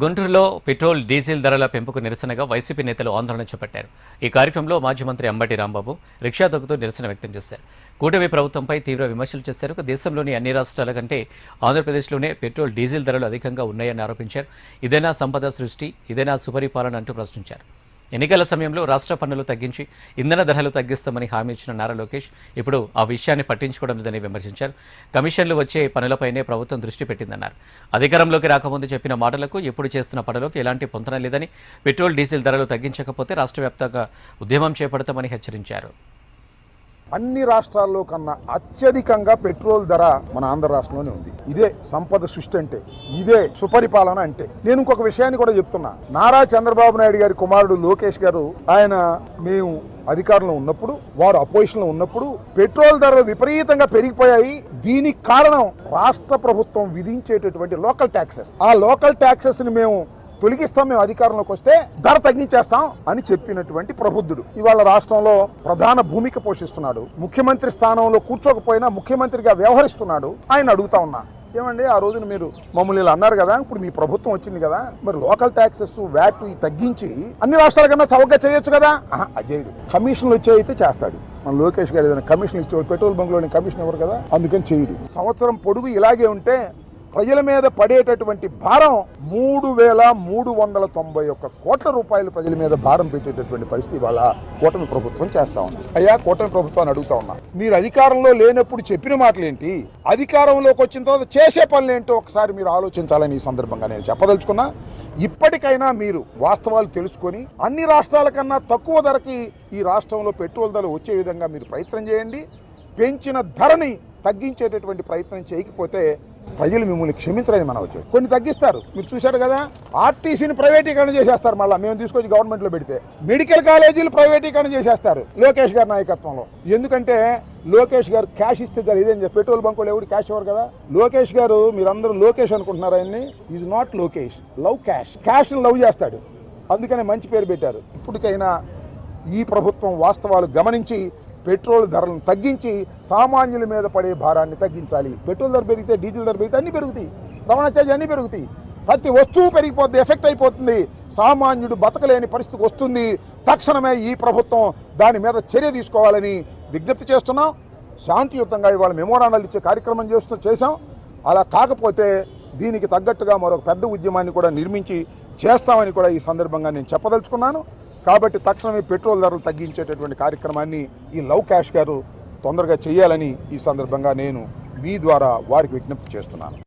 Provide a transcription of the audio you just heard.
గుంటూరులో petrol diesel ధరల పెంపుకు నిరసనగా వైసీపీ నేతలు ఆందోళన చేపట్టారు. ఈ కార్యక్రమంలో మాజీ మంత్రి అంబటి రాంబాబు రిక్షా తొక్కుతూ నిరసన వ్యక్తం చేశారు. కూటమి ప్రభుత్వంపై తీవ్ర విమర్శలు చేశారు. దేశంలోని అన్ని రాష్ట్రాల కంటే ఆంధ్రప్రదేశ్లోనే పెట్రోల్ డీజిల్ ధరలు అధికంగా ఉన్నాయని ఆరోపించారు. ఇదేనా సంపద సృష్టి, ఇదేనా సుపరిపాలన అంటూ ప్రశ్నించారు. ఎన్నికల సమయంలో రాష్ట్ర పన్నులు తగ్గించి ఇంధన ధరలు తగ్గిస్తామని హామీ ఇచ్చిన నారా లోకేష్ ఇప్పుడు ఆ విషయాన్ని పట్టించుకోవడం లేదని విమర్శించారు. కమిషన్లు వచ్చే పనులపైనే ప్రభుత్వం దృష్టి పెట్టిందన్నారు. అధికారంలోకి రాకముందు చెప్పిన మాటలకు ఎప్పుడు చేస్తున్న పనులకు ఎలాంటి పొంతన లేదని, పెట్రోల్ డీజిల్ ధరలు తగ్గించకపోతే రాష్ట్ర వ్యాప్తంగా ఉద్యమం చేపడతామని హెచ్చరించారు. అన్ని రాష్ట్రాల్లో కన్నా అత్యధికంగా పెట్రోల్ ధర మన ఆంధ్ర రాష్ట్రంలోనే ఉంది. ఇదే సంపద సృష్టి అంటే, ఇదే సుపరిపాలన అంటే. నేను ఇంకొక విషయాన్ని కూడా చెప్తున్నా. నారా చంద్రబాబు నాయుడు గారి కుమారుడు లోకేష్ గారు, ఆయన మేము అధికారంలో ఉన్నప్పుడు, వారు అపోజిషన్ లో ఉన్నప్పుడు పెట్రోల్ ధరలు విపరీతంగా పెరిగిపోయాయి. దీనికి కారణం రాష్ట్ర ప్రభుత్వం విధించేటటువంటి లోకల్ ట్యాక్సెస్. ఆ లోకల్ ట్యాక్సెస్ ని మేము తొలగిస్తాం, మేము అధికారంలోకి వస్తే ధర తగ్గించేస్తాం అని చెప్పినటువంటి ప్రబుద్ధుడు ఇవాళ రాష్ట్రంలో ప్రధాన భూమిక పోషిస్తున్నాడు. ముఖ్యమంత్రి స్థానంలో కూర్చోకపోయినా ముఖ్యమంత్రిగా వ్యవహరిస్తున్నాడు. ఆయన అడుగుతా ఉన్నా, ఏమండి ఆ రోజున మీరు మమ్మల్ని ఇలా అన్నారు కదా, ఇప్పుడు మీ ప్రభుత్వం వచ్చింది కదా, మరి లోకల్ ట్యాక్సెస్ వ్యాట్ తగ్గించి అన్ని రాష్ట్రాల కన్నా చౌకగా చేయొచ్చు కదా. అజయుడు కమిషన్లు వచ్చే అయితే చేస్తాడు. మన లోకేష్ గారు ఏదైనా కమిషన్ ఇచ్చే, పెట్రోల్ బంక్లోని కమిషన్ ఇవ్వరు కదా, అందుకని చేయడు. సంవత్సరం పొడుగు ఇలాగే ఉంటే ప్రజల మీద పడేటటువంటి భారం 3,391 కోట్ల రూపాయలు ప్రజల మీద భారం పెట్టేటటువంటి పరిస్థితి వాళ్ళ కూటమి ప్రభుత్వం చేస్తా ఉన్నా. అయ్యా కూటమి ప్రభుత్వాన్ని అడుగుతా ఉన్నా, మీరు అధికారంలో లేనప్పుడు చెప్పిన మాటలేంటి, అధికారంలోకి వచ్చిన తర్వాత చేసే పనులేంటో ఒకసారి మీరు ఆలోచించాలని ఈ సందర్భంగా నేను చెప్పదలుచుకున్నా. ఇప్పటికైనా మీరు వాస్తవాలు తెలుసుకొని అన్ని రాష్ట్రాల కన్నా తక్కువ ధరకి ఈ రాష్ట్రంలో పెట్రోల్ ధరలు వచ్చే విధంగా మీరు ప్రయత్నం చేయండి. పెంచిన ధరని తగ్గించేటటువంటి ప్రయత్నం చేయకపోతే ప్రజలు మిమ్మల్ని క్షమించరని మనం వచ్చాడు. కొన్ని తగ్గిస్తారు, మీరు చూశారు కదా. ఆర్టీసీని ప్రైవేటీకరణ చేసేస్తారు, మళ్ళీ మేము తీసుకొచ్చి గవర్నమెంట్లో పెడితే. మెడికల్ కాలేజీలు ప్రైవేటీకరణ చేసేస్తారు లోకేష్ గారి నాయకత్వంలో. ఎందుకంటే లోకేష్ గారు క్యాష్ ఇస్తే ఇదేం పెట్రోల్ బంకులు ఎవరు క్యాష్ ఇవ్వరు కదా. లోకేష్ గారు, మీరందరూ లోకేష్ అనుకుంటున్నారు, ఆయన్ని is not Lokesh, love cash. క్యాష్ని లవ్ చేస్తాడు, అందుకనే మంచి పేరు పెట్టారు. ఇప్పటికైనా ఈ ప్రభుత్వం వాస్తవాలు గమనించి పెట్రోల్ ధరలను తగ్గించి సామాన్యుల మీద పడే భారాన్ని తగ్గించాలి. పెట్రోల్ ధర పెరిగితే, డీజిల్ ధర పెరిగితే అన్నీ పెరుగుతాయి, రవాణా ఛార్జీ అన్నీ పెరుగుతాయి, ప్రతి వస్తువు పెరిగిపోద్ది, ఎఫెక్ట్ అయిపోతుంది, సామాన్యుడు బతకలేని పరిస్థితి వస్తుంది. తక్షణమే ఈ ప్రభుత్వం దాని మీద చర్య తీసుకోవాలని విజ్ఞప్తి చేస్తున్నాం. శాంతియుతంగా ఇవాళ మెమోరాండాలు ఇచ్చే కార్యక్రమం చేశాం. అలా కాకపోతే దీనికి తగ్గట్టుగా మరొక పెద్ద ఉద్యమాన్ని కూడా నిర్మించి చేస్తామని కూడా ఈ సందర్భంగా నేను చెప్పదలుచుకున్నాను. కాబట్టి తక్షణమే పెట్రోల్ ధరలు తగ్గించేటటువంటి కార్యక్రమాన్ని ఈ లవ్ క్యాష్ గారు తొందరగా చేయాలని ఈ సందర్భంగా నేను మీ ద్వారా వారికి విజ్ఞప్తి చేస్తున్నాను.